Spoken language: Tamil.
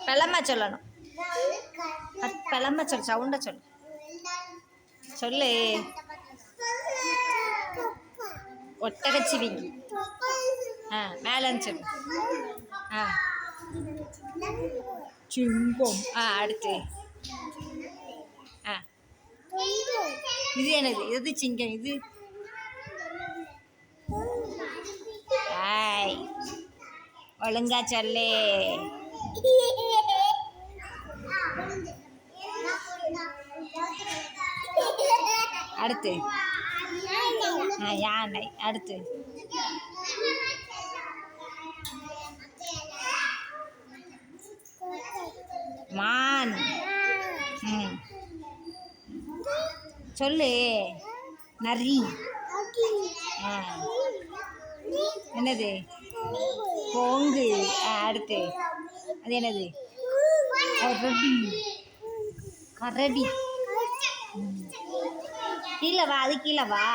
பெலமா சொல்லணும். பெலமா சொல், சவுண்டா சொல்லு. சொல்லு. ஒட்டகச்சிவிங்கி. மேலன்னு சொல்லு. சிங்கம். அடுத்து. இது என்னது? இது சிங்கம். இது ஒழுங்கா சொல்லு. அடுத்து யானை. அடுத்து மான். சொல்லு. நரி. என்னது? கோங்கு. அடுத்து அது என்னது? கரடி. கரடி. கீழே வா, அது கீழே வா.